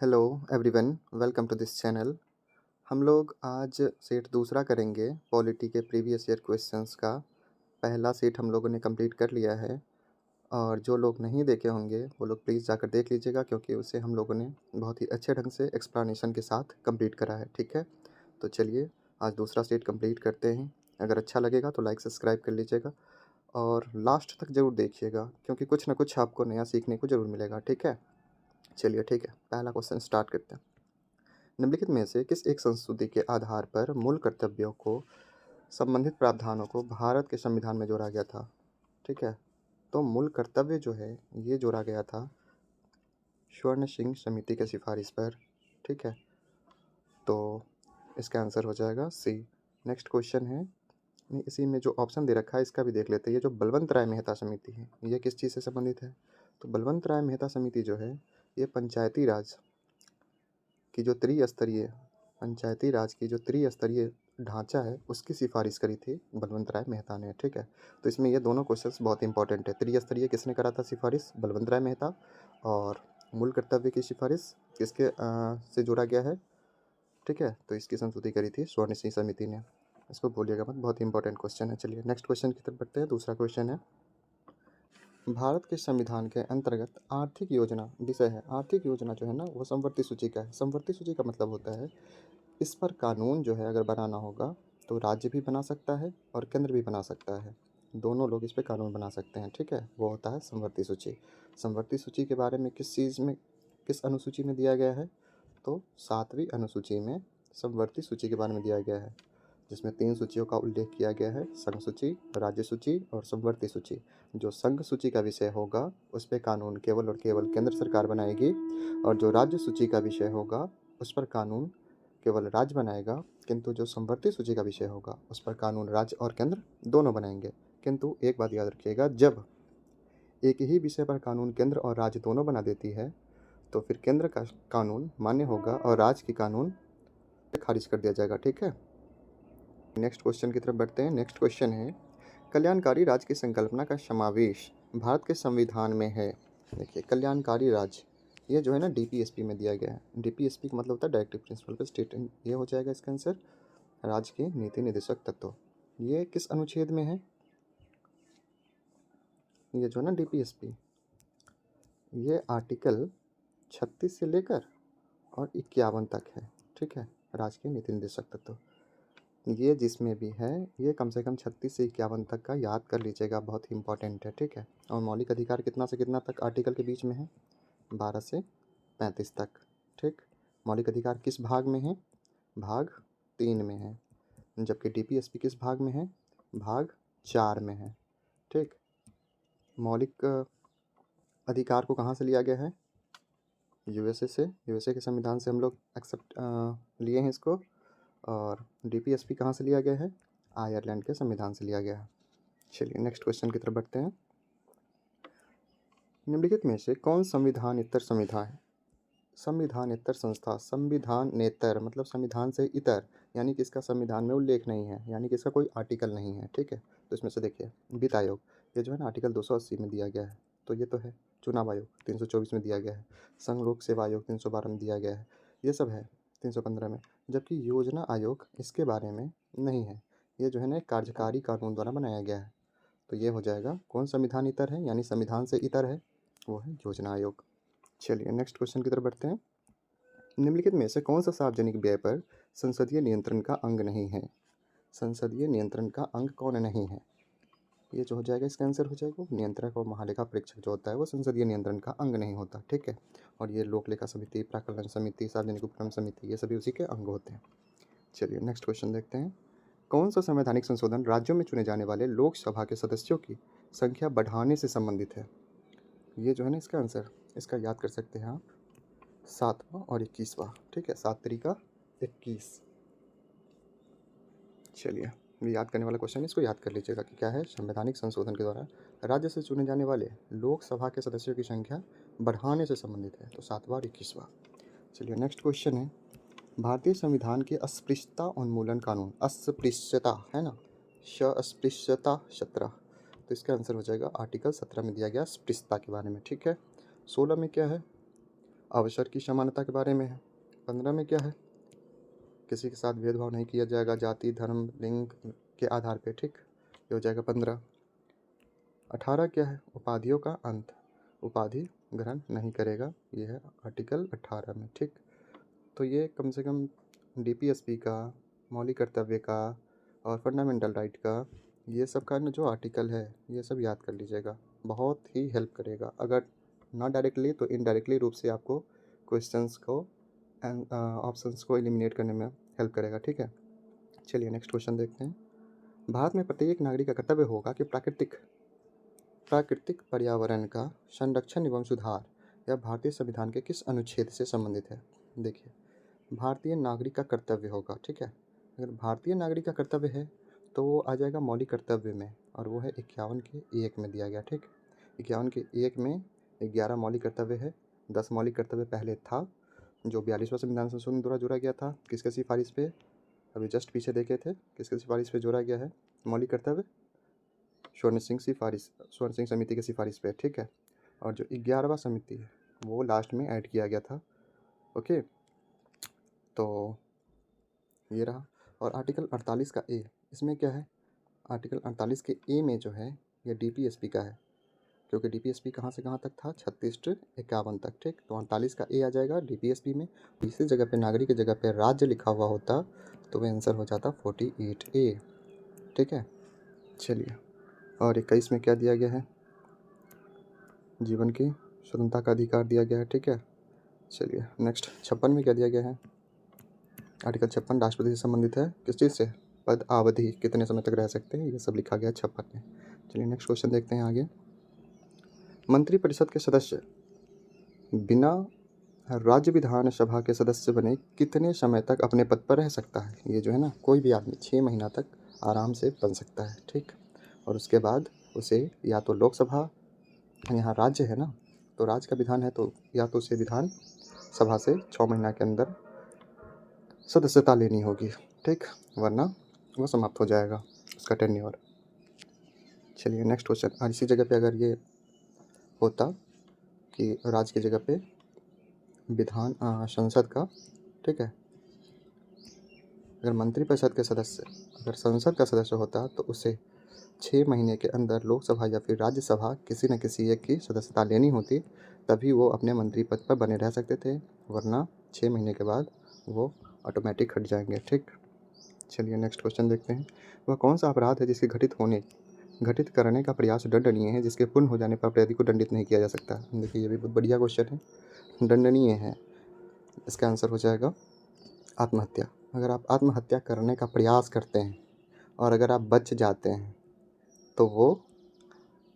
Hello everyone, welcome to this channel. हम लोग आज सेट दूसरा करेंगे पॉलिटी के प्रीवियस ईयर क्वेश्चंस का। पहला सेट हम लोगों ने कंप्लीट कर लिया है और जो लोग नहीं देखे होंगे वो लोग प्लीज़ जाकर देख लीजिएगा, क्योंकि उसे हम लोगों ने बहुत ही अच्छे ढंग से एक्सप्लेनेशन के साथ कंप्लीट करा है। ठीक है, तो चलिए आज दूसरा सेट कंप्लीट करते हैं। अगर अच्छा लगेगा तो लाइक सब्सक्राइब कर लीजिएगा और लास्ट तक ज़रूर देखिएगा, क्योंकि कुछ ना कुछ आपको नया सीखने को ज़रूर मिलेगा। ठीक है, चलिए ठीक है, पहला क्वेश्चन स्टार्ट करते हैं। निम्नलिखित में से किस एक संस्तुति के आधार पर मूल कर्तव्यों को संबंधित प्रावधानों को भारत के संविधान में जोड़ा गया था? ठीक है, तो मूल कर्तव्य जो है ये जोड़ा गया था स्वर्ण सिंह समिति के सिफारिश पर। ठीक है, तो इसका आंसर हो जाएगा सी। नेक्स्ट क्वेश्चन है, इसी में जो ऑप्शन दे रखा है इसका भी देख लेते हैं। ये जो बलवंत राय मेहता समिति है ये किस चीज़ से संबंधित है? तो बलवंत राय मेहता समिति जो है ये पंचायती राज की जो त्रिस्तरीय पंचायती राज की जो त्रिस्तरीय ढांचा है उसकी सिफारिश करी थी बलवंत राय मेहता ने। ठीक है, तो इसमें ये दोनों क्वेश्चंस बहुत इंपॉर्टेंट है। त्रिस्तरीय किसने करा था सिफारिश? बलवंत राय मेहता। और मूल कर्तव्य की सिफारिश किसके से जोड़ा गया है? ठीक है, तो इसकी संस्तुति करी थी स्वर्ण सिंह समिति ने। इसको भूलिएगा मत, बहुत ही इंपॉर्टेंट क्वेश्चन है। चलिए नेक्स्ट क्वेश्चन की तरफ बढ़ते हैं। दूसरा क्वेश्चन है, भारत के संविधान के अंतर्गत आर्थिक योजना विषय है। आर्थिक योजना जो है ना वो संवर्ती सूची का है। संवर्ती सूची का मतलब होता है इस पर कानून जो है अगर बनाना होगा तो राज्य भी बना सकता है और केंद्र भी बना सकता है। दोनों लोग इस पे कानून बना सकते हैं। ठीक है, वो होता है संवर्ती सूची। संवर्ती सूची के बारे में किस चीज़ में, किस अनुसूची में दिया गया है? तो 7वीं अनुसूची में संवर्ती सूची के बारे में दिया गया है, जिसमें 3 सूचियों का उल्लेख किया गया है, संघ सूची, राज्य सूची और संवर्ती सूची। जो संघ सूची का विषय होगा उस पर कानून केवल और केवल केंद्र सरकार बनाएगी, और जो राज्य सूची का विषय होगा उस पर कानून केवल राज्य बनाएगा। किंतु जो संवर्ती सूची का विषय होगा उस पर कानून राज्य और केंद्र दोनों बनाएंगे। किंतु एक बात याद रखिएगा, जब एक ही विषय पर कानून केंद्र और राज्य दोनों बना देती है तो फिर केंद्र का कानून मान्य होगा और राज्य की कानून खारिज कर दिया जाएगा। ठीक है, नेक्स्ट क्वेश्चन की तरफ बढ़ते हैं। नेक्स्ट क्वेश्चन है, कल्याणकारी राज्य की संकल्पना का समावेश भारत के संविधान में है। देखिए, कल्याणकारी राज्य ये जो है ना डीपीएसपी में दिया गया है। डीपीएसपी का मतलब होता है डायरेक्टिव प्रिंसिपल पे स्टेट। ये हो जाएगा इसका आंसर, राज्य के नीति निर्देशक तत्व। ये किस अनुच्छेद में है? ये जो है ना डीपीएसपी, ये आर्टिकल 36 से लेकर और 51 तक है। ठीक है, राज्य के नीति निर्देशक तत्व ये जिसमें भी है ये कम से कम 36 से 51 तक का याद कर लीजिएगा, बहुत ही इंपॉर्टेंट है। ठीक है, और मौलिक अधिकार कितना से कितना तक आर्टिकल के बीच में है? 12 से 35 तक। ठीक, मौलिक अधिकार किस भाग में है? भाग 3 में है। जबकि डीपीएसपी किस भाग में है? भाग 4 में है। ठीक, मौलिक अधिकार को कहाँ से लिया गया है? यूएसए से। यूएसए के संविधान से हम लोग एक्सेप्ट लिए हैं इसको। और डीपीएसपी कहाँ से लिया गया है? आयरलैंड के संविधान से लिया गया है। चलिए नेक्स्ट क्वेश्चन की तरफ बढ़ते हैं। निम्नलिखित में से कौन संविधानेतर संविधा है? संविधानेतर संस्था, संविधानेतर मतलब संविधान से इतर, यानी कि इसका संविधान में उल्लेख नहीं है, यानी कि इसका कोई आर्टिकल नहीं है। ठीक है, तो इसमें से देखिए वित्त आयोग, ये जो है ना आर्टिकल 280 में दिया गया है, तो ये तो है। चुनाव आयोग 324 में दिया गया है। संघ लोक सेवा आयोग 312 में दिया गया है, ये सब है 315 में। जबकि योजना आयोग इसके बारे में नहीं है, ये जो है ना एक कार्यकारी कानून द्वारा बनाया गया है। तो ये हो जाएगा कौन संविधान इतर है, यानी संविधान से इतर है, वो है योजना आयोग। चलिए नेक्स्ट क्वेश्चन की तरफ बढ़ते हैं। निम्नलिखित में से कौन सा सार्वजनिक व्यय पर संसदीय नियंत्रण का अंग नहीं है? संसदीय नियंत्रण का अंग कौन नहीं है? ये जो हो जाएगा इसका आंसर हो जाएगा नियंत्रक और महालेखा परीक्षक जो होता है वो संसदीय नियंत्रण का अंग नहीं होता। ठीक है, और ये लोक लेखा समिति, प्राकलन समिति, सार्वजनिक उपक्रम समिति, ये सभी उसी के अंग होते हैं। चलिए नेक्स्ट क्वेश्चन देखते हैं। कौन सा संवैधानिक संशोधन राज्यों में चुने जाने वाले लोकसभा के सदस्यों की संख्या बढ़ाने से संबंधित है? ये जो है ना इसका आंसर, इसका याद कर सकते हैं आप, 7वां और 21वां। ठीक है, 7 तरीका 21। चलिए, ये याद करने वाला क्वेश्चन है, इसको याद कर लीजिएगा कि क्या है। संवैधानिक संशोधन के द्वारा राज्य से चुने जाने वाले लोकसभा के सदस्यों की संख्या बढ़ाने से संबंधित है, तो 7वां और 21वां। चलिए नेक्स्ट क्वेश्चन है, भारतीय संविधान के अस्पृश्यता उन्मूलन कानून, अस्पृश्यता है ना, अस्पृश्यता 17, तो इसका आंसर हो जाएगा आर्टिकल 17 में दिया गया अस्पृश्यता के बारे में। ठीक है, 16 में क्या है? अवसर की समानता के बारे में है। 15 में क्या है, किसी के साथ भेदभाव नहीं किया जाएगा जाति, धर्म, लिंग के आधार पे, ठीक, ये हो जाएगा 15। 18 क्या है, उपाधियों का अंत, उपाधि ग्रहण नहीं करेगा, ये है आर्टिकल 18 में, ठीक। तो ये कम से कम डीपीएसपी का, मौलिक कर्तव्य का और फंडामेंटल राइट का, ये सब का जो आर्टिकल है ये सब याद कर लीजिएगा, बहुत ही हेल्प करेगा। अगर नॉट डायरेक्टली तो इनडायरेक्टली रूप से आपको क्वेश्चंस को एंड ऑप्शंस को एलिमिनेट करने में हेल्प करेगा, ठीक है। चलिए नेक्स्ट क्वेश्चन देखते हैं। भारत में प्रत्येक नागरिक का कर्तव्य होगा कि प्राकृतिक पर्यावरण का संरक्षण एवं सुधार यह भारतीय संविधान के किस अनुच्छेद से संबंधित है। देखिए, भारतीय नागरिक का कर्तव्य होगा, ठीक है। अगर भारतीय नागरिक का कर्तव्य है तो वो आ जाएगा मौलिक कर्तव्य में, और वो है 51 के 1 में दिया गया, ठीक। 51 के 1 में 11 मौलिक कर्तव्य है। 10 मौलिक कर्तव्य पहले था जो 42वां संविधान संशोधन द्वारा जोड़ा गया था, किसके सिफारिश पे, अभी जस्ट पीछे देखे थे, किसके सिफारिश पे जोड़ा गया है मौलिक कर्तव्य, स्वर्ण सिंह समिति की सिफारिश पे, ठीक है। और जो 11वां समिति है वो लास्ट में ऐड किया गया था, ओके। तो ये रहा। और आर्टिकल 48 का ए, इसमें क्या है, आर्टिकल 48 के ए में जो है ये डीपीएसपी का है, क्योंकि डीपीएसपी कहाँ से कहाँ तक था, 36 से 51 तक, ठीक। तो 48 का ए आ जाएगा डीपीएसपी में। इसी जगह पे नागरिक की जगह पे राज्य लिखा हुआ होता तो वह आंसर हो जाता 48 ए, ठीक है। चलिए, और 21 में क्या दिया गया है, जीवन की स्वतंत्रता का अधिकार दिया गया है, ठीक है। चलिए नेक्स्ट 56 में क्या दिया गया है, आर्टिकल 56 राष्ट्रपति से संबंधित है, किस चीज़ से, पद अवधि कितने समय तक रह सकते हैं, ये सब लिखा गया है 56 में। चलिए नेक्स्ट क्वेश्चन देखते हैं आगे। मंत्रिपरिषद के सदस्य बिना राज्य विधानसभा के सदस्य बने कितने समय तक अपने पद पर रह सकता है। ये जो है ना, कोई भी आदमी 6 महीना तक आराम से बन सकता है, ठीक। और उसके बाद उसे या तो लोकसभा, यहाँ राज्य है ना तो राज्य का विधान है, तो या तो उसे विधान सभा से 6 महीना के अंदर सदस्यता लेनी होगी, ठीक, वरना वो समाप्त हो जाएगा उसका टेन्योर। चलिए नेक्स्ट क्वेश्चन, और इसी जगह पे अगर ये होता कि राज्य की जगह पे विधान संसद का, ठीक है, अगर मंत्रिपरिषद के सदस्य अगर संसद का सदस्य होता तो उसे 6 महीने के अंदर लोकसभा या फिर राज्यसभा किसी न किसी एक की सदस्यता लेनी होती, तभी वो अपने मंत्री पद पर बने रह सकते थे, वरना 6 महीने के बाद वो ऑटोमेटिक हट जाएंगे, ठीक। चलिए नेक्स्ट क्वेश्चन देखते हैं। वह कौन सा अपराध है जिसके घटित करने का प्रयास दंडनीय है, जिसके पूर्ण हो जाने पर अपराधी को दंडित नहीं किया जा सकता। देखिए, ये भी बहुत बढ़िया क्वेश्चन है, दंडनीय है, इसका आंसर हो जाएगा आत्महत्या। अगर आप आत्महत्या करने का प्रयास करते हैं और अगर आप बच जाते हैं तो वो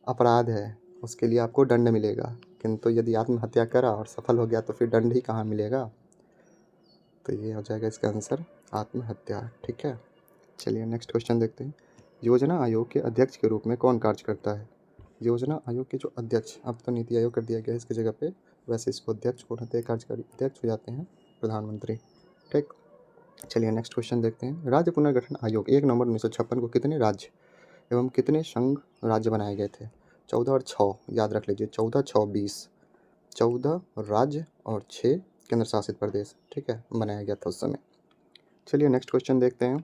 अपराध है, उसके लिए आपको दंड मिलेगा। किंतु यदि आत्महत्या करा और सफल हो गया तो फिर दंड ही कहाँ मिलेगा। तो ये हो जाएगा इसका आंसर आत्महत्या, ठीक है। चलिए नेक्स्ट क्वेश्चन देखते हैं। योजना आयोग के अध्यक्ष के रूप में कौन कार्य करता है। योजना आयोग के जो अध्यक्ष, अब तो नीति आयोग कर दिया गया है इसकी जगह पे, वैसे इसको अध्यक्ष कौन होते हैं, कार्यकारी अध्यक्ष हो जाते हैं प्रधानमंत्री, ठीक। चलिए नेक्स्ट क्वेश्चन देखते हैं। राज्य पुनर्गठन आयोग 1 नवंबर 1956 को कितने राज्य एवं कितने संघ राज्य बनाए गए थे। 14 और 6 याद रख लीजिए, 14, 6, 20, 14 राज्य और 6 केंद्र शासित प्रदेश, ठीक है, बनाया गया था उस समय। चलिए नेक्स्ट क्वेश्चन देखते हैं।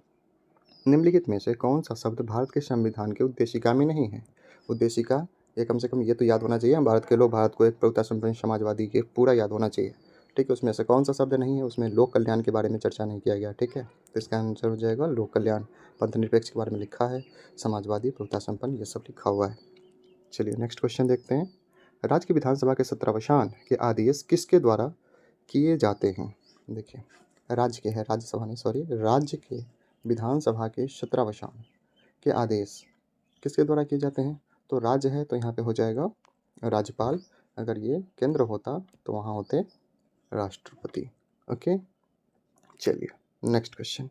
निम्नलिखित में से कौन सा शब्द भारत के संविधान के उद्देशिका में नहीं है। उद्देशिका, ये कम से कम ये तो याद होना चाहिए, भारत के लोग भारत को एक प्रभुता संपन्न समाजवादी के पूरा याद होना चाहिए, ठीक है। उसमें से कौन सा शब्द नहीं है, उसमें लोक कल्याण के बारे में चर्चा नहीं किया गया, ठीक है। तो इसका आंसर हो जाएगा लोक कल्याण। पंथ निरपेक्ष के बारे में लिखा है, समाजवादी, प्रभुता संपन्न, ये सब लिखा हुआ है। चलिए नेक्स्ट क्वेश्चन देखते हैं। राज्य की विधानसभा के सत्रावसान के आदेश किसके द्वारा किए जाते हैं। देखिए, राज्य के है, राज्यसभा नहीं, सॉरी, राज्य के विधानसभा के सत्रावसान के आदेश किसके द्वारा किए जाते हैं। तो राज्य है तो यहाँ पे हो जाएगा राज्यपाल, अगर ये केंद्र होता तो वहाँ होते राष्ट्रपति, ओके। चलिए नेक्स्ट क्वेश्चन।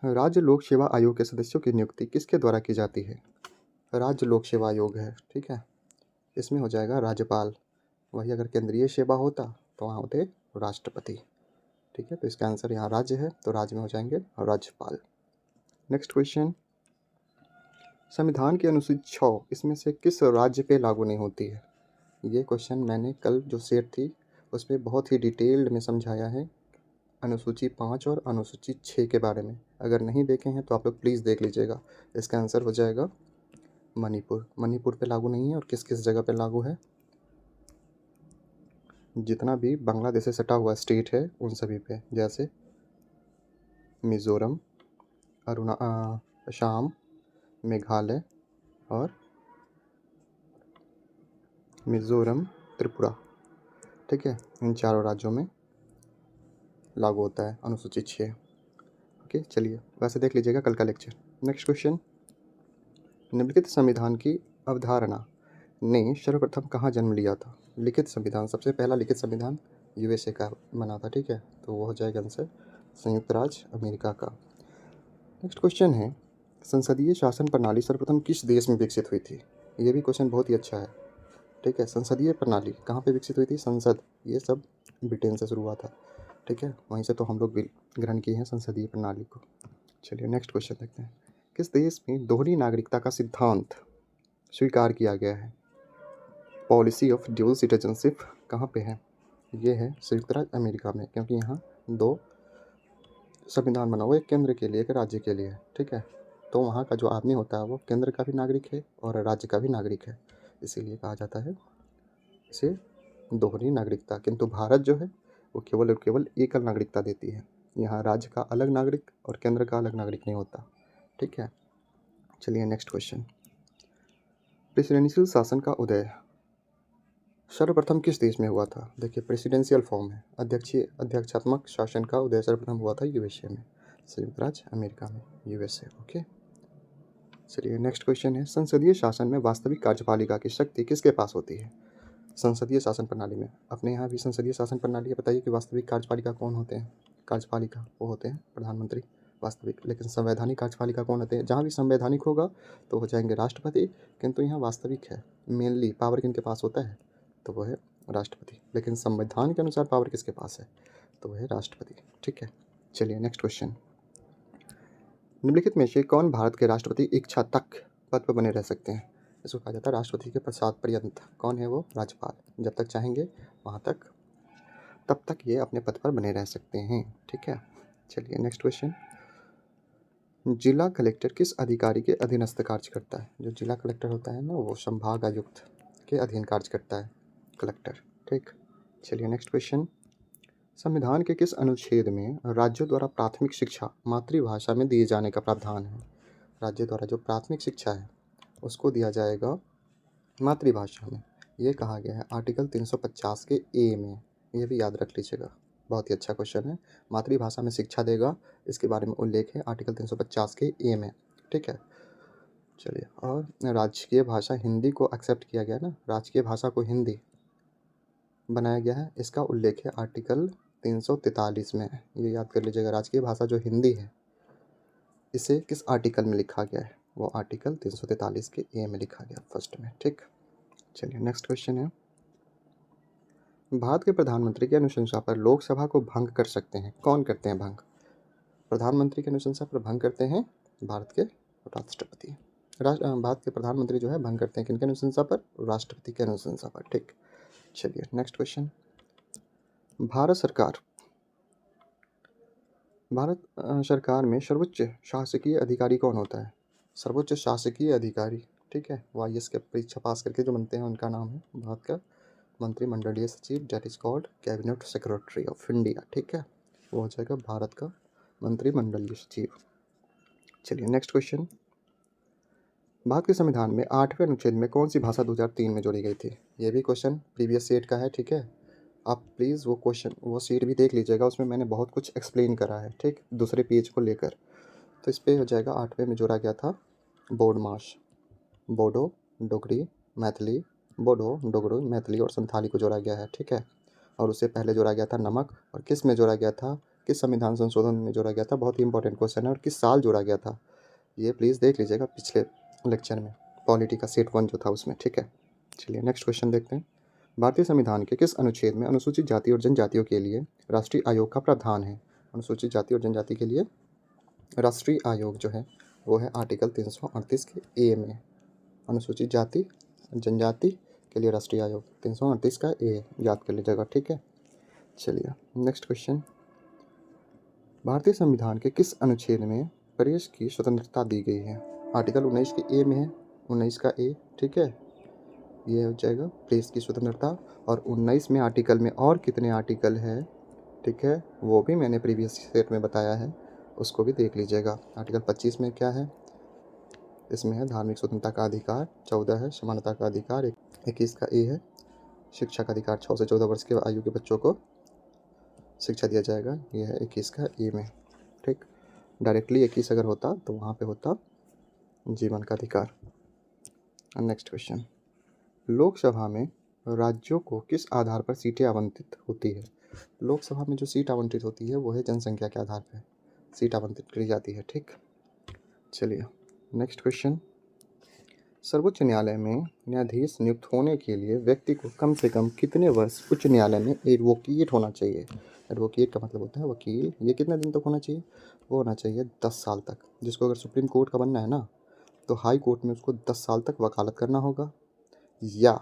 राज्य लोक सेवा आयोग के सदस्यों की नियुक्ति किसके द्वारा की जाती है। राज्य लोक सेवा आयोग है, ठीक है, इसमें हो जाएगा राज्यपाल। वही अगर केंद्रीय सेवा होता तो वहाँ होते राष्ट्रपति, ठीक है। तो इसका आंसर यहाँ राज्य है तो राज्य में हो जाएंगे राज्यपाल। Next question. संविधान की अनुसूची 6 इसमें से किस राज्य पे लागू नहीं होती है। ये क्वेश्चन मैंने कल जो सेट थी उसमें बहुत ही डिटेल्ड में समझाया है, अनुसूची 5 और अनुसूची 6 के बारे में। अगर नहीं देखे हैं तो आप लोग प्लीज़ देख लीजिएगा। इसका आंसर हो जाएगा मणिपुर। मणिपुर पे लागू नहीं है और किस किस जगह पे लागू है? जितना भी बांग्लादेश से सटा हुआ स्टेट है उन सभी पे, जैसे मिज़ोरम, असम, मेघालय और मिज़ोरम, त्रिपुरा, ठीक है, इन चारों राज्यों में लागू होता है अनुसूची 6। ओके, चलिए वैसे देख लीजिएगा कल का लेक्चर। नेक्स्ट क्वेश्चन, निम्नलिखित संविधान की अवधारणा ने सर्वप्रथम कहाँ जन्म लिया था? लिखित संविधान, सबसे पहला लिखित संविधान यूएसए का बना था, ठीक है, तो वो हो जाएगा आंसर संयुक्त राज्य अमेरिका का। नेक्स्ट क्वेश्चन है, संसदीय शासन प्रणाली सर्वप्रथम किस देश में विकसित हुई थी? ये भी क्वेश्चन बहुत ही अच्छा है, ठीक है। संसदीय प्रणाली कहाँ पे विकसित हुई थी? संसद, ये सब ब्रिटेन से शुरू हुआ था, ठीक है, वहीं से तो हम लोग भी ग्रहण किए हैं संसदीय प्रणाली को। चलिए नेक्स्ट क्वेश्चन देखते हैं, किस देश में दोहरी नागरिकता का सिद्धांत स्वीकार किया गया है? पॉलिसी ऑफ ड्यूल सिटीजनशिप कहाँ पे है? ये है संयुक्त राज्य अमेरिका में, क्योंकि यहाँ 2 संविधान बना हुआ है, एक केंद्र के लिए, एक राज्य के लिए, ठीक है। तो वहाँ का जो आदमी होता है वो केंद्र का भी नागरिक है और राज्य का भी नागरिक है, इसीलिए कहा जाता है इसे दोहरी नागरिकता। किंतु भारत जो है वो केवल और केवल एकल नागरिकता देती है। यहाँ राज्य का अलग नागरिक और केंद्र का अलग नागरिक नहीं होता, ठीक है। चलिए नेक्स्ट क्वेश्चन, प्रेसिडेंशियल शासन का उदय सर्वप्रथम किस देश में हुआ था? देखिए प्रेसिडेंशियल फॉर्म है, अध्यक्षात्मक शासन का उदय सर्वप्रथम हुआ था यूएसए में, संयुक्त राज्य अमेरिका में, यूएसए। ओके, चलिए नेक्स्ट क्वेश्चन है, संसदीय शासन में वास्तविक कार्यपालिका की शक्ति किसके पास होती है? संसदीय शासन प्रणाली में, अपने यहाँ भी संसदीय शासन प्रणाली है, बताइए कि वास्तविक कार्यपालिका कौन होते हैं? कार्यपालिका वो होते हैं प्रधानमंत्री वास्तविक, लेकिन संवैधानिक कार्यपालिका कौन होते हैं? जहाँ भी संवैधानिक होगा तो हो जाएंगे राष्ट्रपति, किंतु यहाँ वास्तविक है, मेनली पावर किनके पास होता है? तो वो है राष्ट्रपति। लेकिन संविधान के अनुसार पावर किसके पास है? तो वो है राष्ट्रपति, ठीक है। चलिए नेक्स्ट क्वेश्चन, निम्नलिखित में से कौन भारत के राष्ट्रपति इच्छा तक पद पर बने रह सकते हैं? इसको कहा जाता है राष्ट्रपति के पश्चात पर्यंत। कौन है वो? राज्यपाल, जब तक चाहेंगे वहाँ तक, तब तक ये अपने पद पर बने रह सकते हैं, ठीक है। चलिए नेक्स्ट क्वेश्चन, जिला कलेक्टर किस अधिकारी के अधीनस्थ कार्य करता है? जो जिला कलेक्टर होता है ना, वो संभाग आयुक्त के अधीन कार्य करता है, कलेक्टर, ठीक। चलिए नेक्स्ट क्वेश्चन, संविधान के किस अनुच्छेद में राज्यों द्वारा प्राथमिक शिक्षा मातृभाषा में दिए जाने का प्रावधान है? राज्य द्वारा जो प्राथमिक शिक्षा है उसको दिया जाएगा मातृभाषा में, ये कहा गया है आर्टिकल 350 के ए में, ये भी याद रख लीजिएगा, बहुत ही अच्छा क्वेश्चन है। मातृभाषा में शिक्षा देगा, इसके बारे में उल्लेख है आर्टिकल 350 के ए में, ठीक है। चलिए, और राजकीय भाषा हिंदी को एक्सेप्ट किया गया ना, राजकीय भाषा को हिंदी बनाया गया है, इसका उल्लेख है आर्टिकल 343 में, ये याद कर लीजिएगा। राजकीय भाषा जो हिंदी है इसे किस आर्टिकल में लिखा गया है? वो आर्टिकल 343 के ए में लिखा गया, फर्स्ट में, ठीक। चलिए नेक्स्ट क्वेश्चन है, भारत के प्रधानमंत्री की अनुशंसा पर लोकसभा को भंग कर सकते हैं, कौन करते हैं भंग? प्रधानमंत्री की अनुशंसा पर भंग करते हैं भारत के राष्ट्रपति। भारत के प्रधानमंत्री जो है भंग करते हैं किनके अनुशंसा पर? राष्ट्रपति के अनुशंसा पर, ठीक। चलिए नेक्स्ट क्वेश्चन, भारत सरकार में सर्वोच्च शासकीय अधिकारी कौन होता है? सर्वोच्च शासकीय अधिकारी, ठीक है, वो IAS के परीक्षा पास करके जो बनते हैं उनका नाम है भारत का मंत्रिमंडलीय सचिव, that is called cabinet secretary of India, ठीक है, वो हो जाएगा भारत का मंत्रिमंडलीय सचिव। चलिए नेक्स्ट क्वेश्चन, भारत के संविधान में 8वें अनुच्छेद में कौन सी भाषा 2003 में जोड़ी गई थी? ये भी क्वेश्चन प्रीवियस सेट का है, ठीक है, आप प्लीज़ वो सीट भी देख लीजिएगा, उसमें मैंने बहुत कुछ एक्सप्लेन करा है, ठीक, दूसरे पेज को लेकर। तो इस पे हो जाएगा 8वें में जोड़ा गया था बोडमाश, बोडो, डोगरी, मैथिली, बोडो, डोगरो, मैथिली और संथाली को जोड़ा गया है, ठीक है। और उससे पहले जोड़ा गया था नमक, और किस में जोड़ा गया था? किस संविधान संशोधन में जोड़ा गया था? बहुत ही इंपॉर्टेंट क्वेश्चन है, और किस साल जोड़ा गया था? ये प्लीज़ देख लीजिएगा पिछले लेक्चर में, पॉलिटी का सेट 1 जो था उसमें, ठीक है। चलिए नेक्स्ट क्वेश्चन देखते हैं, भारतीय संविधान के किस अनुच्छेद में अनुसूचित जाति और जनजातियों के लिए राष्ट्रीय आयोग का प्रावधान है? अनुसूचित जाति और जनजाति के लिए राष्ट्रीय आयोग जो है वो है आर्टिकल 338 के ए में। अनुसूचित जाति जनजाति के लिए राष्ट्रीय आयोग 338 का ए याद कर लीजिएगा, ठीक है। चलिए नेक्स्ट क्वेश्चन, भारतीय संविधान के किस अनुच्छेद में प्रेस की स्वतंत्रता दी गई है? आर्टिकल 19 के ए में है, 19 का ए, ठीक है, ये हो जाएगा प्रेस की स्वतंत्रता। और 19 में आर्टिकल में और कितने आर्टिकल है, ठीक है, वो भी मैंने प्रीवियस सेट में बताया है, उसको भी देख लीजिएगा। आर्टिकल 25 में क्या है, इसमें है धार्मिक स्वतंत्रता का अधिकार, 14 है समानता का अधिकार, 21 का ए है शिक्षा का अधिकार, 6 से 14 वर्ष के आयु के बच्चों को शिक्षा दिया जाएगा, ये है 21 का ए में, ठीक। डायरेक्टली 21 अगर होता तो वहाँ पे होता जीवन का अधिकार। नेक्स्ट क्वेश्चन, लोकसभा में राज्यों को किस आधार पर सीटें आवंटित होती है? लोकसभा में जो सीट आवंटित होती है वो है जनसंख्या के आधार पर सीट आवंटित की जाती है, ठीक। चलिए नेक्स्ट क्वेश्चन, सर्वोच्च न्यायालय में न्यायाधीश नियुक्त होने के लिए व्यक्ति को कम से कम कितने वर्ष उच्च न्यायालय में एडवोकेट होना चाहिए? एडवोकेट का मतलब होता है वकील। ये कितने दिन तक होना चाहिए? वो होना चाहिए 10 साल तक। जिसको अगर सुप्रीम कोर्ट का बनना है ना, तो हाई कोर्ट में उसको 10 साल तक वकालत करना होगा, या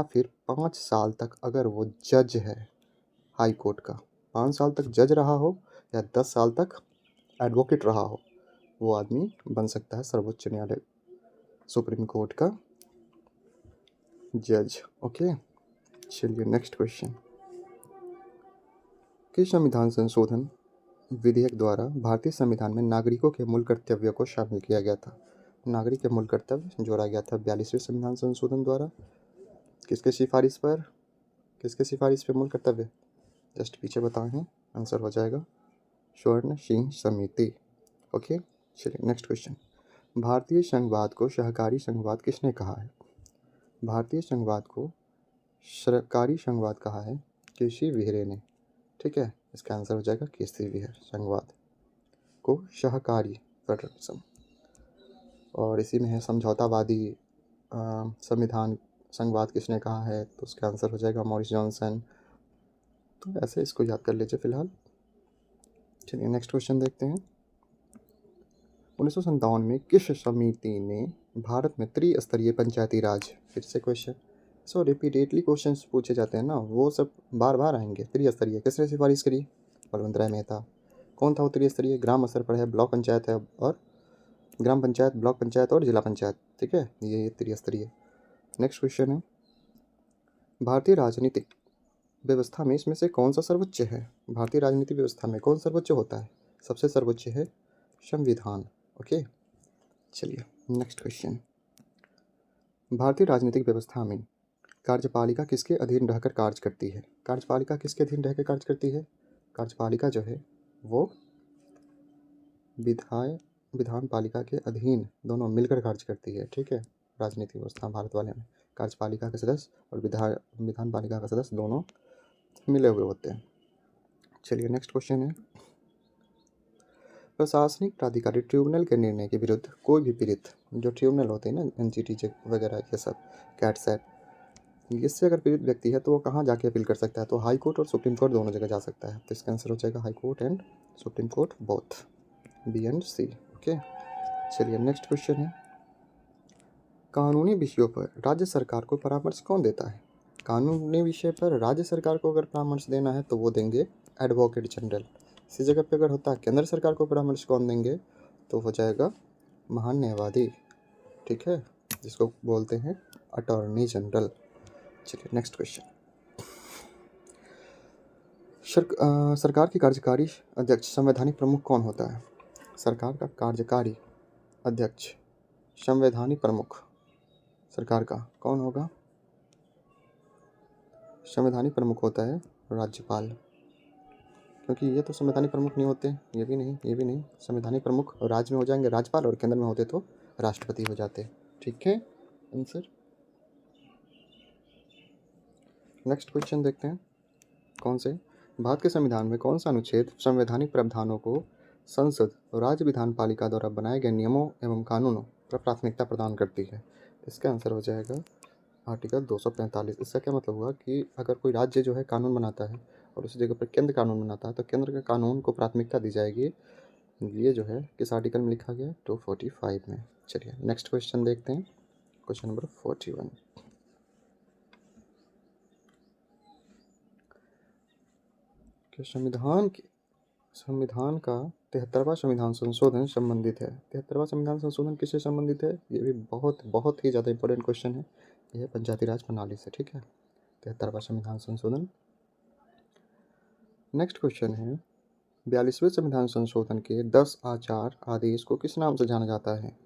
फिर 5 साल तक अगर वो जज है हाई कोर्ट का, 5 साल तक जज रहा हो या 10 साल तक एडवोकेट रहा हो, वो आदमी बन सकता है सर्वोच्च न्यायालय सुप्रीम कोर्ट का जज, ओके। चलिए नेक्स्ट क्वेश्चन, किस संविधान संशोधन विधेयक द्वारा भारतीय संविधान में नागरिकों के मूल कर्तव्यों को शामिल किया गया था? नागरिक के मूल कर्तव्य जोड़ा गया था 42वें संविधान संशोधन द्वारा। किसके सिफारिश पे मूल कर्तव्य? जस्ट पीछे बताए हैं, आंसर हो जाएगा स्वर्ण सिंह समिति, ओके। चलिए नेक्स्ट क्वेश्चन, भारतीय संघवाद को सहकारी संघवाद किसने कहा है? भारतीय संघवाद को सरकारी संघवाद कहा है केसी विहरे ने, ठीक है। इसका आंसर हो जाएगा केसी विहर संघवाद को सहकारी फेडरलिज्म। और इसी में है समझौतावादी संविधान संघवाद किसने कहा है, तो उसका आंसर हो जाएगा मॉरिस जॉनसन। तो ऐसे इसको याद कर लीजिए फिलहाल। चलिए नेक्स्ट क्वेश्चन देखते हैं, 1957 में किस समिति ने भारत में त्रिस्तरीय पंचायती राज, फिर से क्वेश्चन, सो रिपीटेडली क्वेश्चन पूछे जाते हैं ना, वो सब बार बार आएंगे। त्रिस्तरीय किसने सिफारिश करी? बलवंत राय मेहता। कौन था वो त्रिस्तरीय? ग्राम स्तर पर है, ब्लॉक पंचायत है, और ग्राम पंचायत, ब्लॉक पंचायत और जिला पंचायत, ठीक है, ये त्रिस्तरीय। नेक्स्ट क्वेश्चन है, भारतीय राजनीतिक व्यवस्था में इसमें से कौन सा सर्वोच्च है? भारतीय राजनीतिक व्यवस्था में कौन सर्वोच्च होता है? सबसे सर्वोच्च है संविधान, ओके। चलिए नेक्स्ट क्वेश्चन, भारतीय राजनीतिक व्यवस्था में कार्यपालिका किसके अधीन रहकर कार्य करती है? कार्यपालिका किसके अधीन रहकर कार्य करती है? कार्यपालिका जो है वो विधान पालिका के अधीन दोनों मिलकर कार्य करती है, ठीक है। राजनीतिक व्यवस्था भारत वाले में कार्यपालिका के सदस्य और विधान पालिका का सदस्य दोनों मिले हुए होते हैं। चलिए नेक्स्ट क्वेश्चन है, प्रशासनिक प्राधिकारी ट्रिब्यूनल के निर्णय के विरुद्ध कोई भी पीड़ित, जो ट्रिब्यूनल होते हैं ना, एनजीटी वगैरह ये सब, कैट सेट, इससे अगर पीड़ित व्यक्ति है तो वो कहाँ जाके अपील कर सकता है? तो हाई कोर्ट और सुप्रीम कोर्ट दोनों जगह जा सकता है। तो इसका आंसर हो जाएगा high court and supreme court both, B and C, okay. चलिए नेक्स्ट क्वेश्चन है, कानूनी विषयों पर राज्य सरकार को परामर्श कौन देता है? कानूनी विषय पर राज्य सरकार को अगर परामर्श देना है तो वो देंगे एडवोकेट जनरल। इसी जगह पे अगर होता है केंद्र सरकार को परामर्श कौन देंगे, तो हो जाएगा महान न्यायवादी, ठीक है, जिसको बोलते हैं अटॉर्नी जनरल। चलिए नेक्स्ट क्वेश्चन, सरकार की कार्यकारी अध्यक्ष संवैधानिक प्रमुख कौन होता है? सरकार का कार्यकारी अध्यक्ष संवैधानिक प्रमुख सरकार का कौन होगा? संवैधानिक प्रमुख होता है राज्यपाल, क्योंकि ये तो संवैधानिक प्रमुख नहीं होते, ये भी नहीं। संवैधानिक प्रमुख राज्य में हो जाएंगे राज्यपाल, और केंद्र में होते तो राष्ट्रपति हो जाते, ठीक है आंसर। नेक्स्ट क्वेश्चन देखते हैं, कौन से, भारत के संविधान में कौन सा अनुच्छेद संवैधानिक प्रावधानों को संसद और राज्य विधान पालिका द्वारा बनाए गए नियमों एवं कानूनों पर प्राथमिकता प्रदान करती है? इसका आंसर हो जाएगा आर्टिकल 245। इसका क्या मतलब हुआ कि अगर कोई राज्य जो है कानून बनाता है और उसी जगह पर केंद्र कानून बनाता है, तो केंद्र के कानून को प्राथमिकता दी जाएगी। ये जो है किस आर्टिकल में लिखा गया है? 245 में। चलिए नेक्स्ट क्वेश्चन देखते हैं, क्वेश्चन नंबर 41। कि संविधान का 73वां संविधान संशोधन संबंधित है। 73वां संविधान संशोधन किससे संबंधित है? ये भी बहुत बहुत ही ज़्यादा इंपॉर्टेंट क्वेश्चन है। यह पंचायती राज प्रणाली से, ठीक है। 73वां संविधान संशोधन। नेक्स्ट क्वेश्चन है, 42वें संविधान संशोधन के 10 आचार आदेश को किस नाम से जाना जाता है?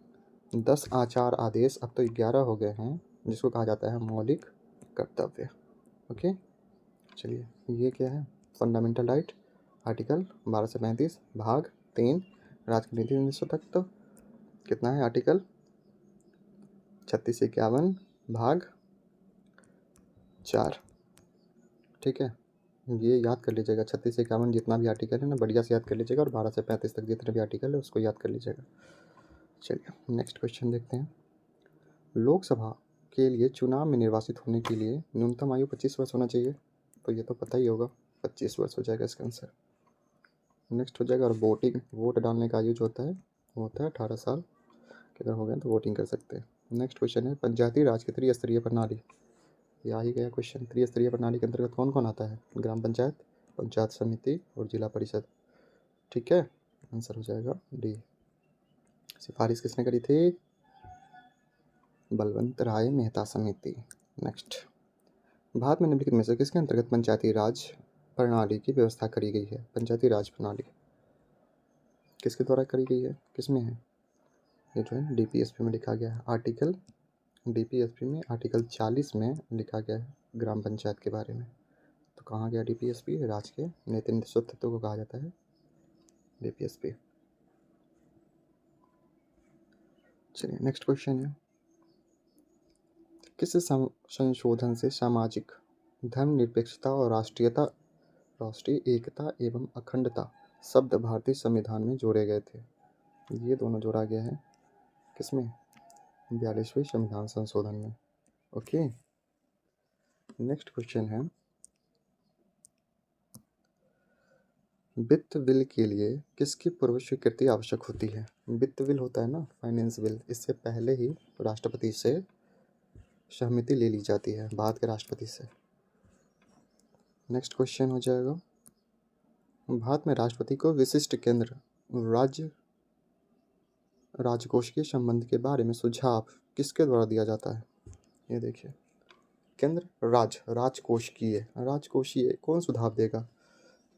10 आचार आदेश, अब तो 11 हो गए हैं, जिसको कहा जाता है मौलिक कर्तव्य। ओके, चलिए ये क्या है? फंडामेंटल राइट, आर्टिकल 12 से 35, भाग 3, राज्य की नीति निर्देशों तक। तो कितना है आर्टिकल? 36 से 51, भाग 4, ठीक है। ये याद कर लीजिएगा, 36 से 51 जितना भी आर्टिकल है ना, बढ़िया से याद कर लीजिएगा, और 12 से 35 तक जितने भी आर्टिकल है उसको याद कर लीजिएगा। चलिए नेक्स्ट क्वेश्चन देखते हैं। लोकसभा के लिए चुनाव में निर्वाचित होने के लिए न्यूनतम आयु 25 वर्ष होना चाहिए, तो ये तो पता ही होगा, 25 वर्ष हो जाएगा इसका आंसर। नेक्स्ट हो जाएगा, और वोट डालने का आयु जो होता है वो होता है 18 साल के अगर हो गए तो वोटिंग कर सकते हैं। नेक्स्ट क्वेश्चन है, पंचायती राज की त्रिस्तरीय प्रणाली। ये आ ही गया क्वेश्चन। त्रिस्तरीय प्रणाली के अंतर्गत कौन कौन आता है? ग्राम पंचायत, पंचायत समिति और जिला परिषद, ठीक है। आंसर हो जाएगा डी। सिफारिश किसने करी थी? बलवंत राय मेहता समिति। नेक्स्ट, भारत में निम्नलिखित में से किसके अंतर्गत पंचायती राज प्रणाली की व्यवस्था करी गई है? पंचायती राज प्रणाली किसके द्वारा करी गई है? किसमें है? ये जो है डीपीएसपी में लिखा गया है। आर्टिकल डीपीएसपी में आर्टिकल 40 में लिखा गया है ग्राम पंचायत के बारे में। तो कहाँ गया डीपीएसपी? राज्य के नीति निर्देशों तत्वों को कहा जाता है डीपीएसपी। चलिए नेक्स्ट क्वेश्चन है, किस संशोधन से सामाजिक धर्मनिरपेक्षता और राष्ट्रीय एकता एवं अखंडता शब्द भारतीय संविधान में जोड़े गए थे? ये दोनों जोड़ा गया है किसमें? 42वें संविधान संशोधन में। ओके, नेक्स्ट क्वेश्चन है, वित्त बिल के लिए किसकी पूर्व स्वीकृति आवश्यक होती है? वित्त बिल होता है ना, फाइनेंस बिल, इससे पहले ही राष्ट्रपति से सहमति ले ली जाती है, भारत के राष्ट्रपति से। नेक्स्ट क्वेश्चन हो जाएगा, भारत में राष्ट्रपति को विशिष्ट केंद्र राजकोषीय संबंध के बारे में सुझाव किसके द्वारा दिया जाता है? ये देखिए, केंद्र राजकोषीय कौन सुझाव देगा?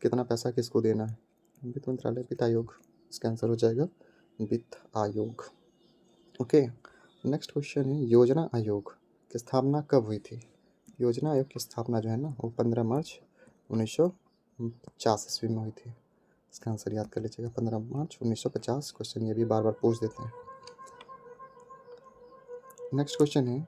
कितना पैसा किसको देना है? वित्त मंत्रालय, वित्त आयोग। इसका आंसर हो जाएगा वित्त आयोग। ओके, नेक्स्ट क्वेश्चन है, योजना आयोग की स्थापना कब हुई थी? योजना आयोग की स्थापना जो है ना, वो 15 मार्च 1950 ईस्वी में हुई थी। इसका आंसर याद कर लीजिएगा, 15 मार्च 1950। क्वेश्चन ये भी बार बार पूछ देते हैं। नेक्स्ट क्वेश्चन है,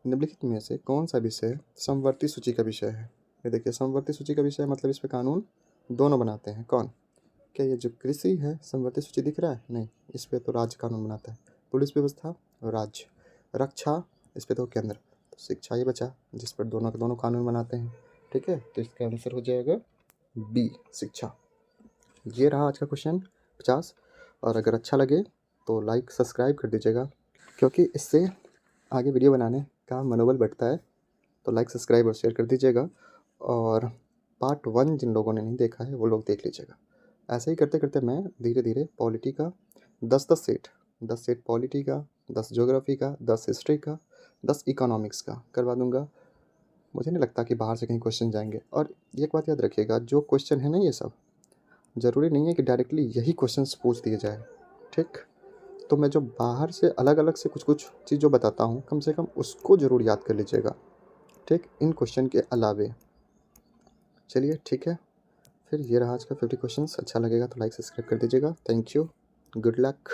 निम्नलिखित में से कौन सा विषय समवर्ती सूची का विषय है? ये देखिए, समवर्ती सूची का विषय मतलब इस पे कानून दोनों बनाते हैं। कौन? क्या ये जो कृषि है समवर्ती सूची दिख रहा है? नहीं, इस पे तो राज्य कानून बनाता है। पुलिस व्यवस्था राज्य, रक्षा इस पे तो केंद्र, तो शिक्षा ये बचा जिस पर दोनों के दोनों कानून बनाते हैं, ठीक है। तो इसका आंसर हो जाएगा बी, शिक्षा। ये रहा आज का क्वेश्चन 50। और अगर अच्छा लगे तो लाइक सब्सक्राइब कर दीजिएगा, क्योंकि इससे आगे वीडियो बनाने का मनोबल बढ़ता है। तो लाइक सब्सक्राइब और शेयर कर दीजिएगा। और पार्ट 1 जिन लोगों ने नहीं देखा है वो लोग देख लीजिएगा। ऐसे ही करते करते मैं धीरे धीरे पॉलिटी का 10 सेट पॉलिटी का, 10 ज्योग्राफी का, 10 हिस्ट्री का, 10 इकोनॉमिक्स का करवा दूंगा। मुझे नहीं लगता कि बाहर से कहीं क्वेश्चन जाएंगे। और एक बात याद रखिएगा, जो क्वेश्चन है ना, ये सब ज़रूरी नहीं है कि डायरेक्टली यही क्वेश्चन पूछ दिए जाए, ठीक। तो मैं जो बाहर से अलग अलग से कुछ चीज़ जो बताता हूँ, कम से कम उसको ज़रूर याद कर लीजिएगा, ठीक, इन क्वेश्चन के अलावे। चलिए ठीक है, फिर ये रहा आज का 50 क्वेश्चंस। अच्छा लगेगा तो लाइक सब्सक्राइब कर दीजिएगा। Thank you, good luck.